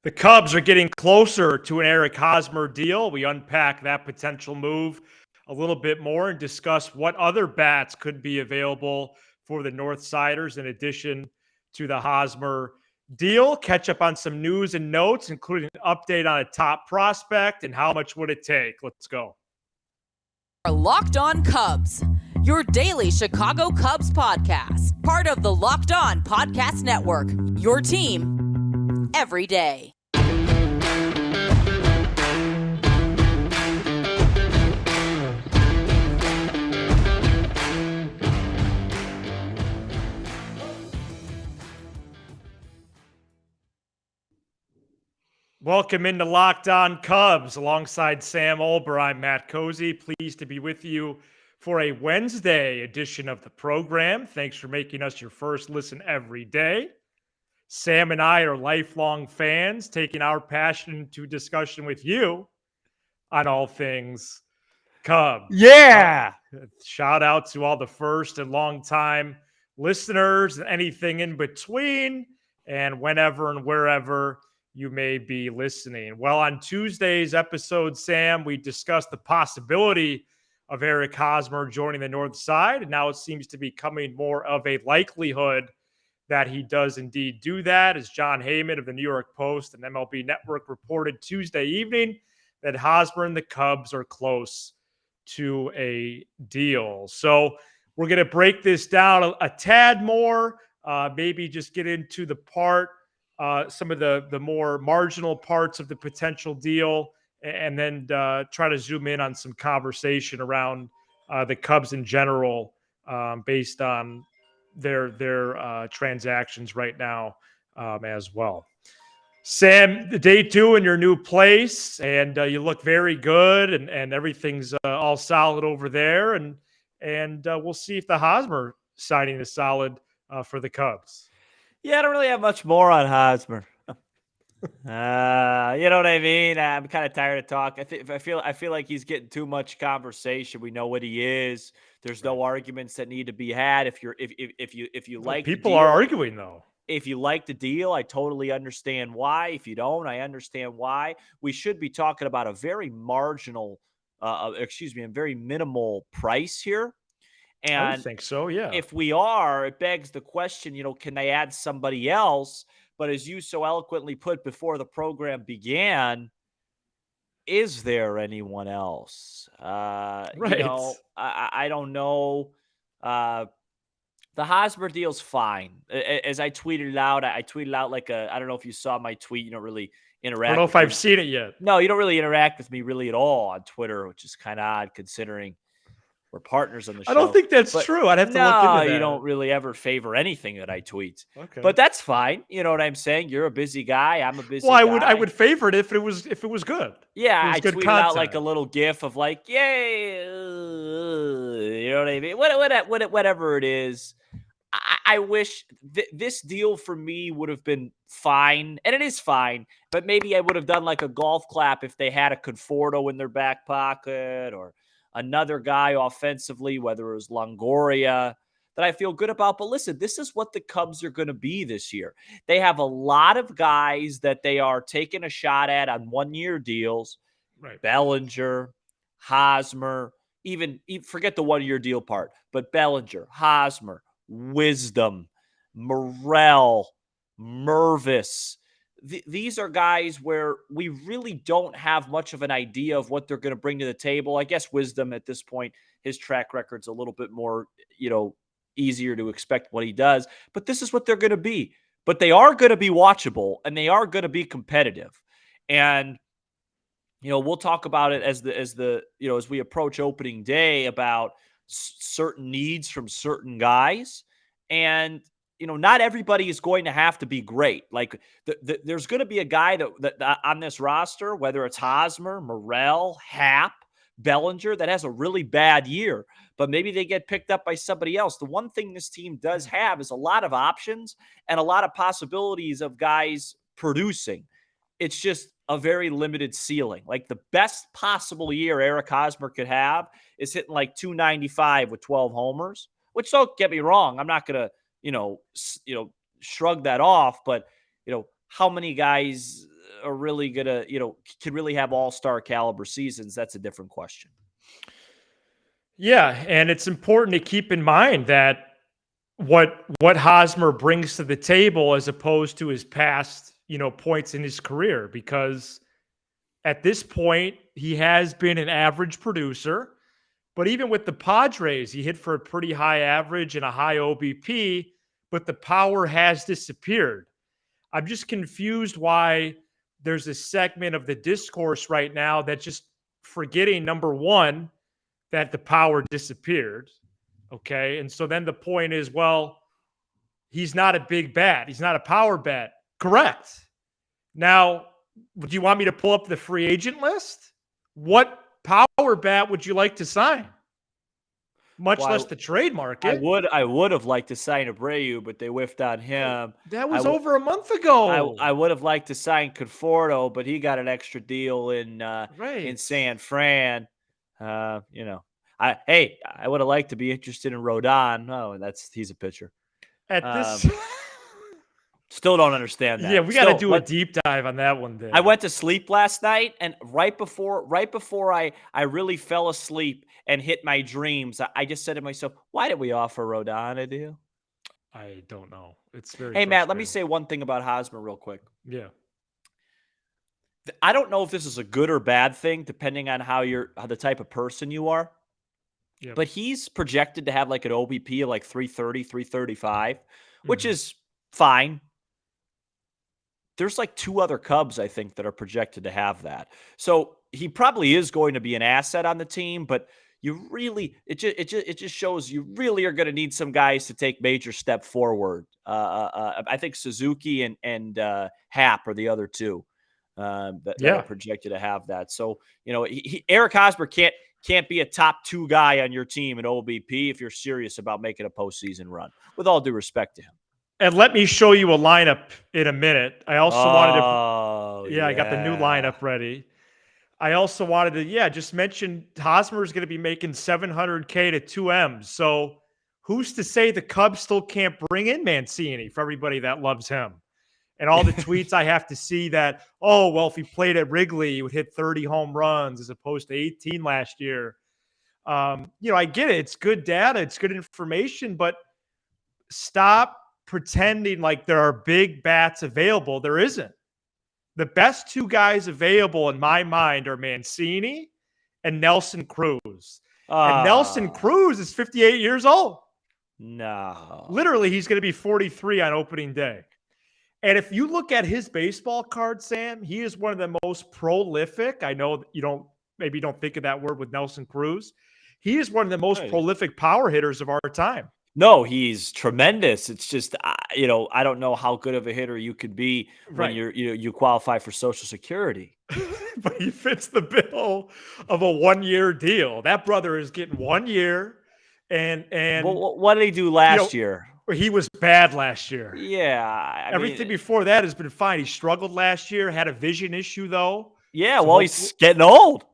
The Cubs are getting closer to an Eric Hosmer deal. We unpack that potential move a little bit more and discuss what other bats could be available for the North Siders in addition to the Hosmer deal. Catch up on some news and notes, including an update on a top prospect and how much would it take. Let's go. Locked On Cubs, your daily Chicago Cubs podcast, part of the Locked On Podcast Network, your team every day. Welcome into Locked On Cubs alongside Sam Olber. I'm Matt Cozy. Pleased to be with you for a Wednesday edition of the program. Thanks for making us your first listen every day. Sam and I are lifelong fans, taking our passion into discussion with you on all things Cubs. Yeah. Shout out to all the first and long time listeners, anything in between, and whenever and wherever you may be listening. Well, on Tuesday's episode, Sam, we discussed the possibility of Eric Hosmer joining the North Side, and now it seems to be becoming more of a likelihood that he does indeed do that, as John Heyman of the New York Post and MLB Network reported Tuesday evening that Hosmer and the Cubs are close to a deal. So we're going to break this down a tad more, maybe just get into the some of the more marginal parts of the potential deal, and then try to zoom in on some conversation around the Cubs in general, based on their transactions right now as well. Sam, day two in your new place, and you look very good, and everything's all solid over there, and we'll see if the Hosmer signing is solid for the Cubs. Yeah, I don't really have much more on Hosmer. You know what I mean? I'm kind of tired of talk. I feel like he's getting too much conversation. We know what he is. There's no arguments that need to be had. If you like, people are arguing though. If you like the deal, I totally understand why. If you don't, I understand why. We should be talking about a very marginal, a very minimal price here. And I would think so, yeah. If we are, it begs the question, can they add somebody else? But as you so eloquently put before the program began, is there anyone else? Right. I don't know. The Hosmer deal's fine. As I tweeted it out, I tweeted out I don't know if you saw my tweet. You don't really interact. I don't know if I've seen it yet. No, you don't really interact with me really at all on Twitter, which is kind of odd considering we're partners on the show. I don't think that's true. I'd have to look into that. You don't really ever favor anything that I tweet. Okay. But that's fine. You know what I'm saying? You're a busy guy. I'm a busy guy. Well, I would favor it if it was good. Yeah, I tweeted out like a little gif of like, yay. You know what I mean? Whatever it is. I wish this deal for me would have been fine, and it is fine, but maybe I would have done like a golf clap if they had a Conforto in their back pocket or another guy offensively, whether it was Longoria, that I feel good about. But listen, this is what the Cubs are going to be this year. They have a lot of guys that they are taking a shot at on one-year deals. Right. Bellinger, Hosmer, even forget the one-year deal part, but Bellinger, Hosmer, Wisdom, Morel, Mervis. These are guys where we really don't have much of an idea of what they're going to bring to the table. I guess Wisdom at this point, his track record's a little bit more, easier to expect what he does. But this is what they're going to be. But they are going to be watchable, and they are going to be competitive. And we'll talk about it as we approach opening day about certain needs from certain guys. And not everybody is going to have to be great. Like there's going to be a guy that on this roster, whether it's Hosmer, Morel, Happ, Bellinger, that has a really bad year, but maybe they get picked up by somebody else. The one thing this team does have is a lot of options and a lot of possibilities of guys producing. It's just a very limited ceiling. Like the best possible year Eric Hosmer could have is hitting like 295 with 12 homers, which don't get me wrong. I'm not going to, shrug that off, but how many guys are really gonna, can really have all-star caliber seasons, that's a different question. Yeah, and it's important to keep in mind that what Hosmer brings to the table as opposed to his past, points in his career, because at this point he has been an average producer, but even with the Padres, he hit for a pretty high average and a high OBP, but the power has disappeared. I'm just confused why there's a segment of the discourse right now that's just forgetting, number one, that the power disappeared. Okay. And so then the point is, well, he's not a big bat. He's not a power bat. Correct. Now, do you want me to pull up the free agent list? What power bat would you like to sign? Much less the trade market. I would have liked to sign Abreu, but they whiffed on him. That was over a month ago. I would have liked to sign Conforto, but he got an extra deal in San Fran. I would have liked to be interested in Rodon. Oh, and he's a pitcher. At this, still don't understand that. Yeah, we got to do a deep dive on that one day. I went to sleep last night, and right before I really fell asleep and hit my dreams, I just said to myself, "Why did we offer Rodon a deal?" I don't know. It's very. Hey, Matt, let me say one thing about Hosmer real quick. Yeah. I don't know if this is a good or bad thing, depending on how the type of person you are. Yep. But he's projected to have like an OBP of like 330, 335, which is fine. There's like 2 other Cubs, I think, that are projected to have that. So he probably is going to be an asset on the team, but it just shows you really are going to need some guys to take major step forward. I think Suzuki and Happ are the other 2 that are projected to have that. So, Eric Hosmer can't be a top 2 guy on your team in OBP if you're serious about making a postseason run, with all due respect to him. And let me show you a lineup in a minute. I also wanted to, I got the new lineup ready. I also wanted to, just mention Hosmer is going to be making $700K to 2 M's. So who's to say the Cubs still can't bring in Mancini for everybody that loves him? And all the tweets I have to see that, if he played at Wrigley, he would hit 30 home runs as opposed to 18 last year. I get it. It's good data. It's good information, but stop pretending like there are big bats available. There isn't. The best 2 guys available in my mind are Mancini and Nelson Cruz. And Nelson Cruz is 58 years old. No. Literally, he's going to be 43 on opening day. And if you look at his baseball card, Sam, he is one of the most prolific. I know you don't think of that word with Nelson Cruz. He is one of the most prolific power hitters of our time. No, he's tremendous. It's just, I don't know how good of a hitter you could be when you qualify for Social Security. But he fits the bill of a 1-year deal. That brother is getting 1 year. And well, what did he do last year? He was bad last year. Yeah. Everything before that has been fine. He struggled last year, had a vision issue, though. Yeah, so he's getting old.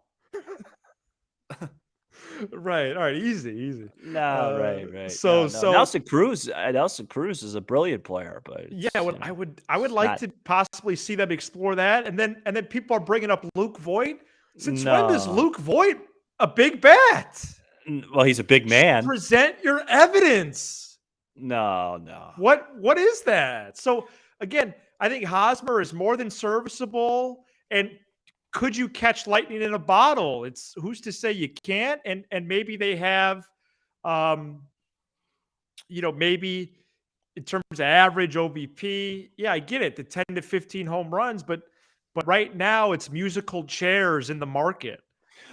Right. All right. Easy. No, right. So Nelson Cruz is a brilliant player, but I would like to possibly see them explore that. And then people are bringing up Luke Voit. Since when does Luke Voit a big bat? Well, he's a big man. Present your evidence. No. What is that? So again, I think Hosmer is more than serviceable. And could you catch lightning in a bottle? It's who's to say you can't? And maybe they have, maybe in terms of average OBP. Yeah, I get it. The 10 to 15 home runs, but right now it's musical chairs in the market.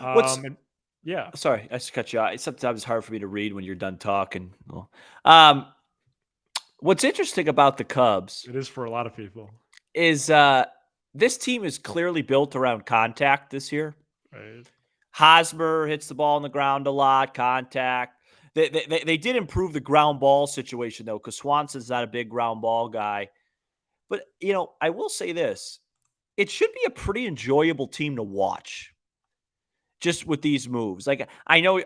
Sorry, I just cut you off. Sometimes it's hard for me to read when you're done talking. What's interesting about the Cubs, it is for a lot of people, is this team is clearly built around contact this year. Right. Hosmer hits the ball on the ground a lot, contact. They did improve the ground ball situation, though, because Swanson's not a big ground ball guy. But, I will say this. It should be a pretty enjoyable team to watch. just with these moves. Like I know,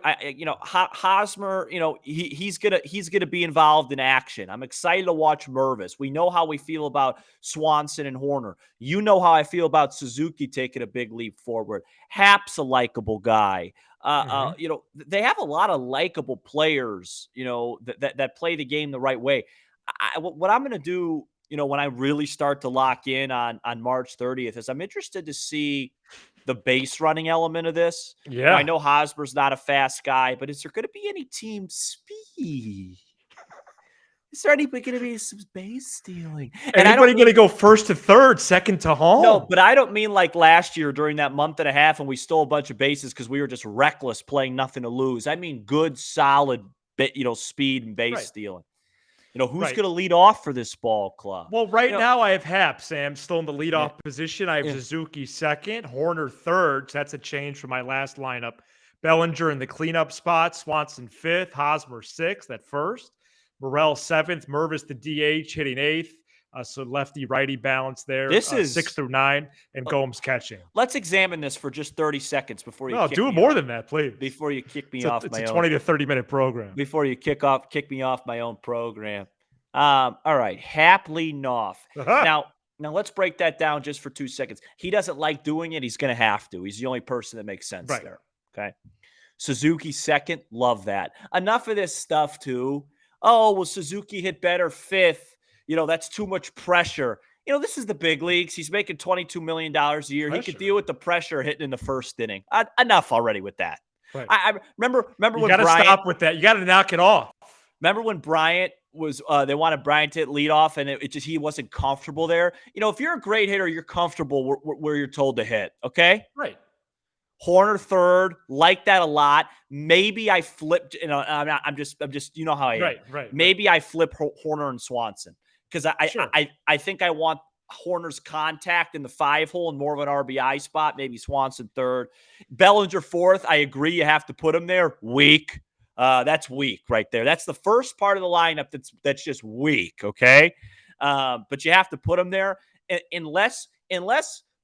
Hosmer, he's gonna be involved in action. I'm excited to watch Mervis. We know how we feel about Swanson and Horner. You know how I feel about Suzuki taking a big leap forward. Hap's a likable guy. They have a lot of likable players, that play the game the right way. What I'm going to do, when I really start to lock in on March 30th is I'm interested to see the base running element of this. Now, I Yeah. know Hosmer's not a fast guy, but is there going to be any team speed? Is there anybody going to be some base stealing? And I Anybody don't going to mean go first to third, second to no, home? but I don't mean like last year during that month and a half when we stole a bunch of bases because we were just reckless playing nothing to lose. I mean good, solid, speed and base Right. stealing. Who's Right. going to lead off for this ball club? Well, right now I have Hap, Sam, still in the Yeah, leadoff position. I have yeah. Suzuki second, Horner third. So that's a change from my last lineup. Bellinger in the cleanup spot, Swanson fifth, Hosmer sixth at first, Morel seventh, Mervis the DH hitting eighth. So lefty righty balance there, This 6 is. through 9, and Gomes catching. Let's examine this for just 30 seconds before you No, kick do it me more off. than that, please. Before you kick me It's off a, it's my a own. 20 to 30-minute program. Before you kick me off my own program. All right, Hap leading off. Aha. Now let's break that down just for 2 seconds. He doesn't like doing it. He's going to have to. He's the only person that makes sense Right. there. Okay. Suzuki second. Love that. Enough of this stuff too. Oh, well, Suzuki hit better fifth. That's too much pressure. This is the big leagues. He's making $22 million a year. He could Pressure. deal with the pressure hitting in the first inning. Enough already with that. Right. I remember You when got to Bryant. stop with that. You got to knock it off. Remember when Bryant was they wanted Bryant to hit leadoff and it just he wasn't comfortable there. If you're a great hitter, you're comfortable where you're told to hit. Okay. Right. Horner third, like that a lot. Maybe I flipped. I'm just. You know how I am. Right. Maybe I flip Horner and Swanson because Sure. I think I want Horner's contact in the 5-hole and more of an RBI spot. Maybe Swanson third, Bellinger fourth. I agree. You have to put him there. Weak. That's weak right there. That's the first part of the lineup that's just weak. Okay, but you have to put him there unless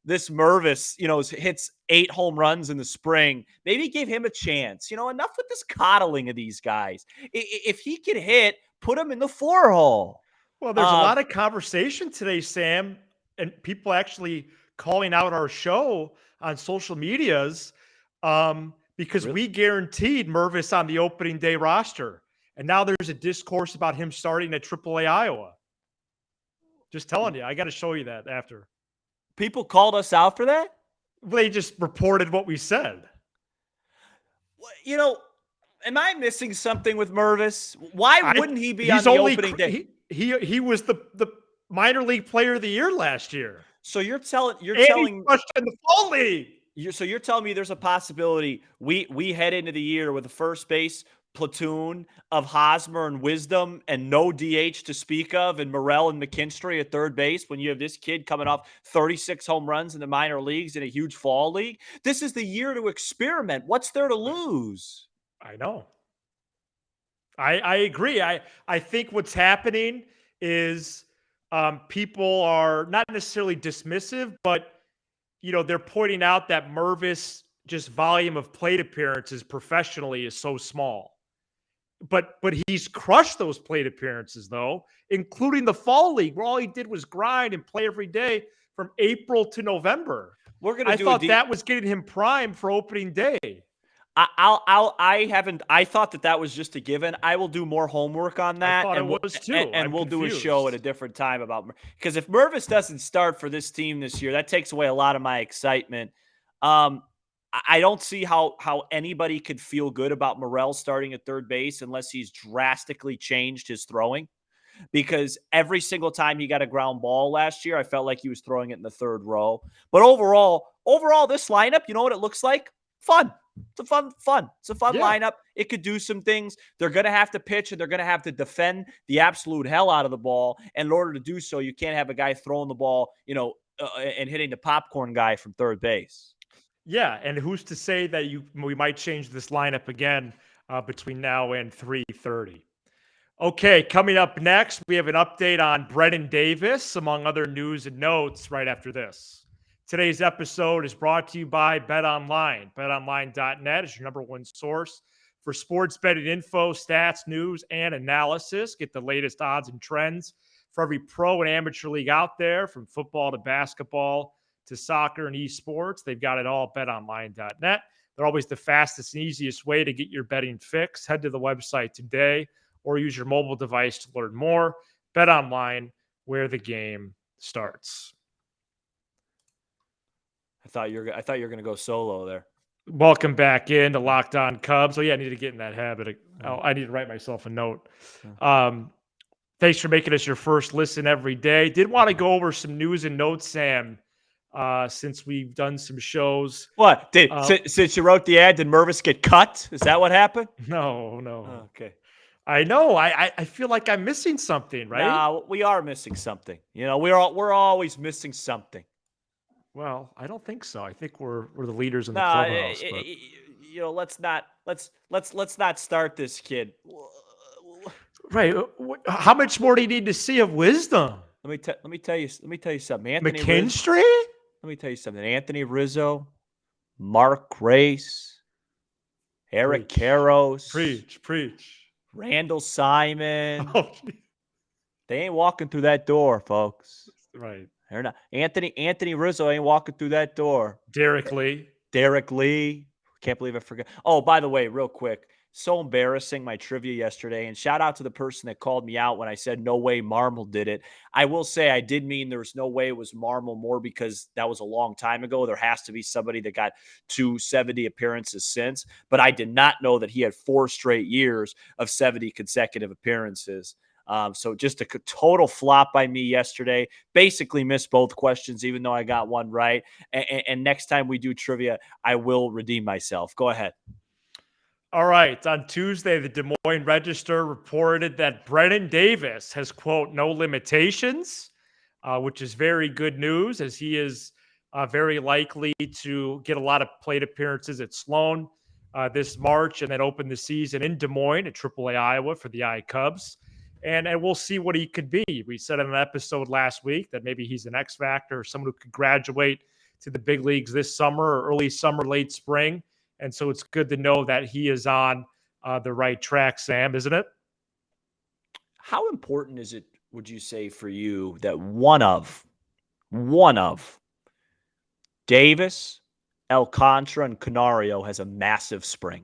this Mervis, hits 8 home runs in the spring. Maybe give him a chance. Enough with this coddling of these guys. If he can hit, put him in the 4-hole. Well, there's a lot of conversation today, Sam, and people actually calling out our show on social medias because we guaranteed Mervis on the opening day roster. And now there's a discourse about him starting at AAA Iowa. Just telling you, I got to show you that after. People called us out for that? They just reported what we said. Am I missing something with Mervis? Why wouldn't he be on the opening day? He was the minor league player of the year last year. So you're telling in the fall league. You're telling me there's a possibility we head into the year with a first base platoon of Hosmer and Wisdom and no DH to speak of, and Morel and McKinstry at third base when you have this kid coming off 36 home runs in the minor leagues in a huge fall league? This is the year to experiment. What's there to lose? I know. I agree. I think what's happening is people are not necessarily dismissive, but they're pointing out that Mervis just volume of plate appearances professionally is so small. But he's crushed those plate appearances, though, including the fall league, where all he did was grind and play every day from April to November. I thought that was getting him primed for opening day. I thought that was just a given. I will do more homework on that. I thought it was too. And we'll do a show at a different time about, because if Mervis doesn't start for this team this year, that takes away a lot of my excitement. I don't see how anybody could feel good about Morel starting at third base unless he's drastically changed his throwing. Because every single time he got a ground ball last year, I felt like he was throwing it in the third row. But overall, this lineup, you know what it looks like? Fun. It's a fun. It's a fun lineup. It could do some things. They're going to have to pitch and they're going to have to defend the absolute hell out of the ball. And in order to do so, you can't have a guy throwing the ball, and hitting the popcorn guy from third base. Yeah, and who's to say that we might change this lineup again between now and 3:30? Okay, coming up next, we have an update on Brennen Davis, among other news and notes right after this. Today's episode is brought to you by BetOnline. BetOnline.net is your number one source for sports betting info, stats, news, and analysis. Get the latest odds and trends for every pro and amateur league out there, from football to basketball to soccer and esports. They've got it all at BetOnline.net. They're always the fastest and easiest way to get your betting fix. Head to the website today or use your mobile device to learn more. BetOnline, where the game starts. I thought you were going to go solo there. Welcome back into Locked On Cubs. Oh, yeah, I need to get in that habit. I need to write myself a note. Thanks for making us your first listen every day. Did want to go over some news and notes, Sam, since we've done some shows. What? Since you wrote the ad, did Mervis get cut? Is that what happened? No. Oh, okay. I know. I feel like I'm missing something, right? No, we are missing something. We're always missing something. Well, I don't think so. I think we're the leaders in the clubhouse. Let's not start this, kid. Right. How much more do you need to see of wisdom? Let me tell you something. Anthony McKinstry? Let me tell you something. Anthony Rizzo, Mark Grace, Eric Karros. Preach. Randall Simon. Oh, they ain't walking through that door, folks. Right. They're not. Anthony Rizzo ain't walking through that door. Derek Lee. Can't believe I forgot. Oh, by the way, real quick. So embarrassing, my trivia yesterday. And shout out to the person that called me out when I said no way Marmol did it. I will say I did mean there was no way it was Marmol, more because that was a long time ago. There has to be somebody that got 270 appearances since. But I did not know that he had 4 straight years of 70 consecutive appearances. So just a total flop by me yesterday. Basically missed both questions, even though I got one right. And next time we do trivia, I will redeem myself. Go ahead. All right. On Tuesday, the Des Moines Register reported that Brennen Davis has, quote, no limitations, which is very good news, as he is very likely to get a lot of plate appearances at Sloan this March, and then open the season in Des Moines at AAA Iowa for the I Cubs. And we'll see what he could be. We said in an episode last week that maybe he's an X factor, or someone who could graduate to the big leagues this summer, or early summer, late spring. And so it's good to know that he is on the right track, Sam, isn't it? How important is it, would you say, for you that one of Davis, Alcantara, and Canario has a massive spring?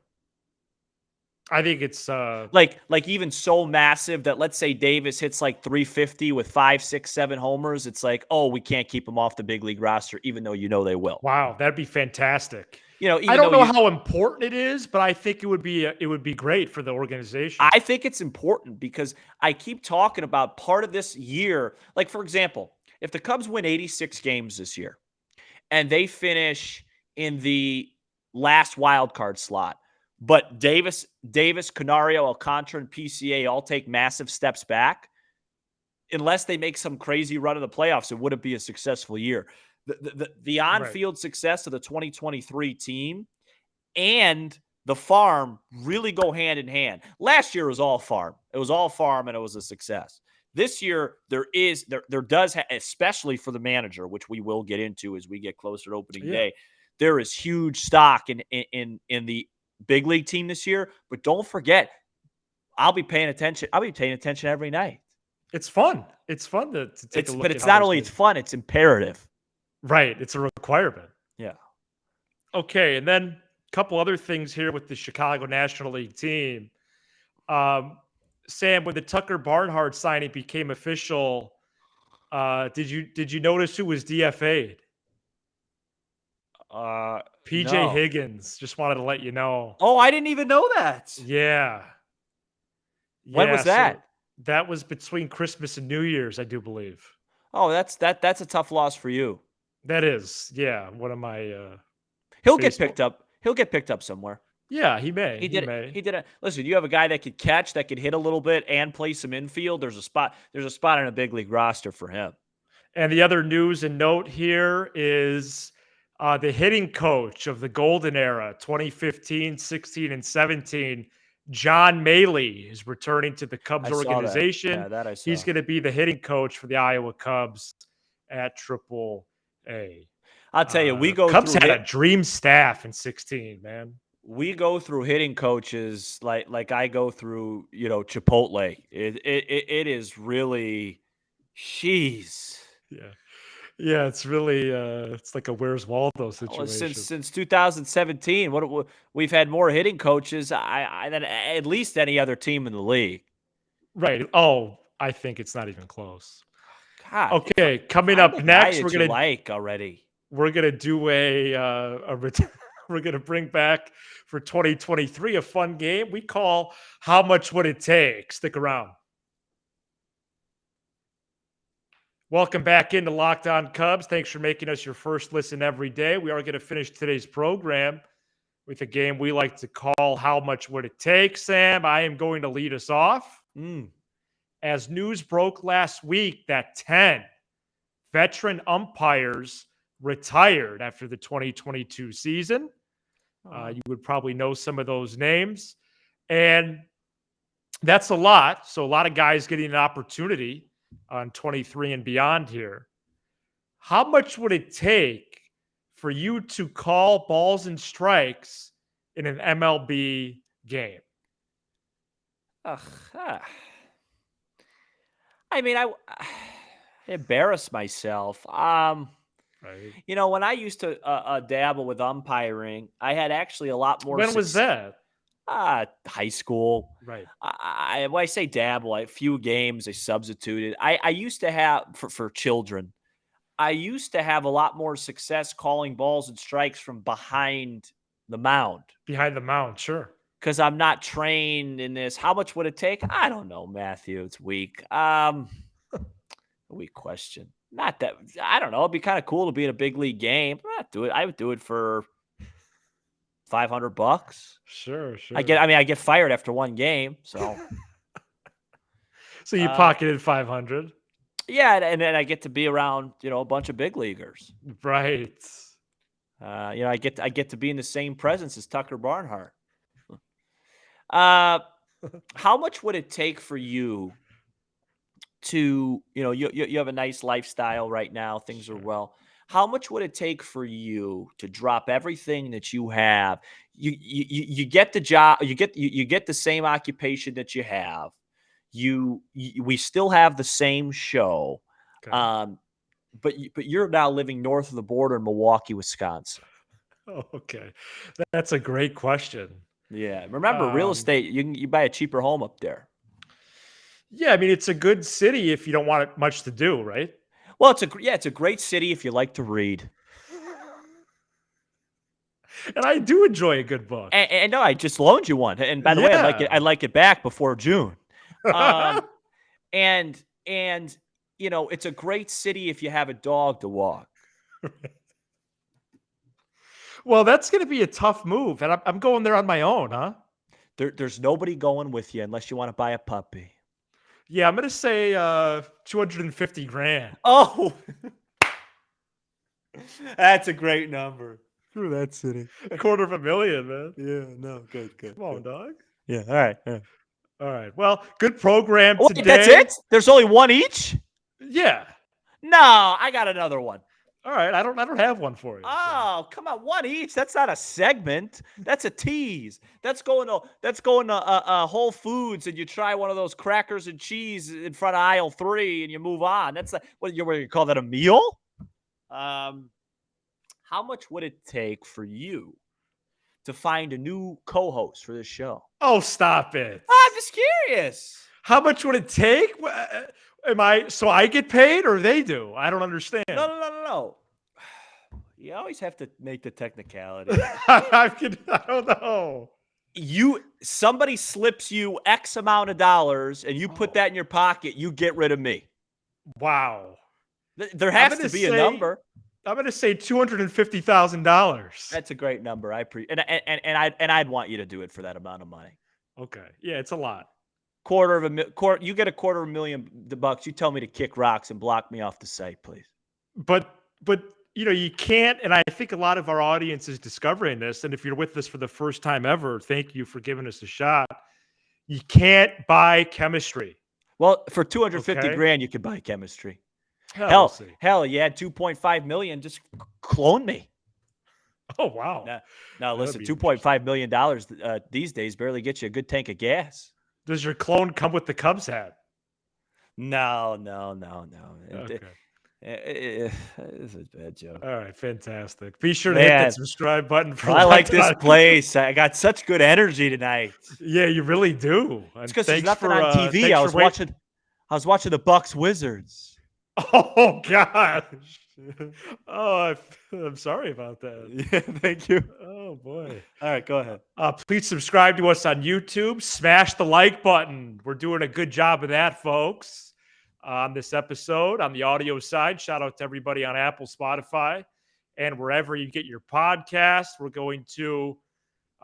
I think it's like even so massive that, let's say Davis hits like 350 with 5, 6, 7 homers. It's like, oh, we can't keep him off the big league roster, even though they will. Wow, that'd be fantastic. I don't know how important it is, but I think it would be great for the organization. I think it's important because I keep talking about part of this year. Like, for example, if the Cubs win 86 games this year and they finish in the last wild card slot, but Davis, Canario, Alcantara, and PCA all take massive steps back, unless they make some crazy run of the playoffs, it wouldn't be a successful year. The on-field success of the 2023 team and the farm really go hand in hand. Last year was all farm. It was all farm, and it was a success. This year, there does, especially for the manager, which we will get into as we get closer to opening day, there is huge stock in the big league team this year. But don't forget, I'll be paying attention. I'll be paying attention every night. It's fun. It's fun to take a look. But it's not only it's fun; it's imperative. Right. It's a requirement. Yeah. Okay. And then a couple other things here with the Chicago National League team. Sam, when the Tucker Barnhart signing became official, did you notice who was DFA'd? PJ Higgins. Just wanted to let you know. Oh, I didn't even know that. Yeah. When was that? So that was between Christmas and New Year's, I do believe. Oh, that's a tough loss for you. That is, yeah. One of my he'll get picked up. He'll get picked up somewhere. Yeah, he may. He did it. Listen, you have a guy that could catch, that could hit a little bit, and play some infield. There's a spot in a big league roster for him. And the other news and note here is the hitting coach of the Golden Era, 2015, 16, and 17, John Maley, is returning to the Cubs organization. That I saw. He's going to be the hitting coach for the Iowa Cubs at AAA. Hey, I'll tell you, we go Cubs through had a dream staff in 16, man. we go through hitting coaches like I go through, Chipotle. It is really, jeez. Yeah. Yeah, it's really it's like a Where's Waldo Well, since situation. since 2017, we've had more hitting coaches than at least any other team in the league. Right. Oh, I think it's not even close. God, Okay, coming find up a guy next, that you like already. we're gonna do we're gonna bring back for 2023 a fun game we call How Much Would It Take? Stick around. Welcome back into Locked On Cubs. Thanks for making us your first listen every day. We are going to finish today's program with a game we like to call How Much Would It Take? Sam, I am going to lead us off. As news broke last week that 10 veteran umpires retired after the 2022 season. You would probably know some of those names. And that's a lot. So a lot of guys getting an opportunity on 23 and beyond here. How much would it take for you to call balls and strikes in an MLB game? Ugh, I mean, I embarrass myself. Right. When I used to dabble with umpiring, I had actually a lot more. When was that? High school. Right. When I say dabble, a few games I substituted. I used to have for children. I used to have a lot more success calling balls and strikes from behind the mound. Behind the mound, sure. Because I'm not trained in this. How much would it take? I don't know, Matthew. It's weak. Weak question. Not that I don't know. It'd be kind of cool to be in a big league game. I would do it for $500. Sure. I get fired after one game, so So you pocketed 500. yeah, and then I get to be around a bunch of big leaguers. Right. I get to be in the same presence as Tucker Barnhart. How much would it take for you to you have a nice lifestyle right now, things are well. How much would it take for you to drop everything that you have? You get the job, you get the same occupation that you have. We still have the same show. Okay. But you're now living north of the border in Milwaukee, Wisconsin. Oh, okay. That's a great question. Yeah. Remember, real estate, you buy a cheaper home up there. Yeah, I mean, it's a good city if you don't want much to do, right? Well, it's a great city if you like to read. And I do enjoy a good book. And no, I just loaned you one. And by the way, I'd like it back before June. And it's a great city if you have a dog to walk. Well, that's going to be a tough move, and I'm going there on my own, huh? There's nobody going with you unless you want to buy a puppy. Yeah, I'm going to say 250 grand. Oh, that's a great number. Through that city. $250,000, man. Yeah, no, good. Come on, dog. Yeah, all right. Yeah. All right. Well, good program Wait, today. that's it? There's only one each? Yeah. No, I got another one. All right. I don't have one for you. Oh, come on, one each. That's not a segment. That's a tease. That's going to Whole Foods and you try one of those crackers and cheese in front of aisle 3 and you move on. That's what you call that a meal? How much would it take for you to find a new co-host for this show? Oh, stop it. I'm just curious. How much would it take? So I get paid or they do? I don't understand. No. You always have to make the technicality. I don't know. Somebody slips you X amount of dollars and you put that in your pocket, you get rid of me. Wow. There has to be a number. I'm going to say $250,000. That's a great number. I'd want you to do it for that amount of money. Okay. Yeah, it's a lot. You get $250,000 You tell me to kick rocks and block me off the site, please. But you can't, and I think a lot of our audience is discovering this, and if you're with us for the first time ever, thank you for giving us a shot. You can't buy chemistry. Well, for $250,000 you could buy chemistry. We'll see. Hell, you had 2.5 million. Just clone me. Oh, wow. Now listen, be $2.5 million these days barely gets you a good tank of gas. Does your clone come with the Cubs hat? No. Okay. This is a bad joke. All right, fantastic. Be sure to hit that subscribe button for I like Locked this On. place. I got such good energy tonight. Yeah, you really do. It's because there's nothing on TV. Thanks I was watching the Bucks Wizards. Oh gosh. I'm sorry about that. Yeah, thank you. Oh boy. All right, go ahead. Please subscribe to us on YouTube. Smash the like button. We're doing a good job of that, folks. On this episode, on the audio side, shout out to everybody on Apple, Spotify, and wherever you get your podcast. We're going to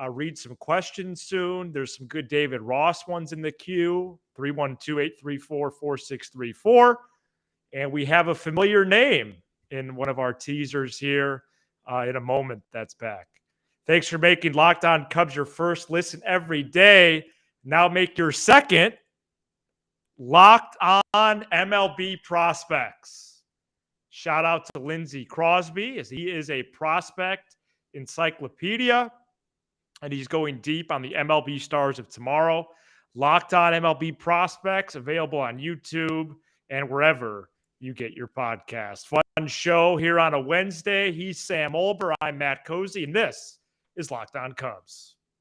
read some questions soon. There's some good David Ross ones in the queue. 312-834-4634. And we have a familiar name in one of our teasers here in a moment. That's back. Thanks for making Locked On Cubs your first listen every day. Now make your second Locked On MLB Prospects. Shout out to Lindsey Crosby, as he is a prospect encyclopedia, and he's going deep on the MLB stars of tomorrow. Locked On MLB Prospects, available on YouTube and wherever you get your podcast. Fun show here on a Wednesday. He's Sam Olber. I'm Matt Cozy, and this is Locked On Cubs.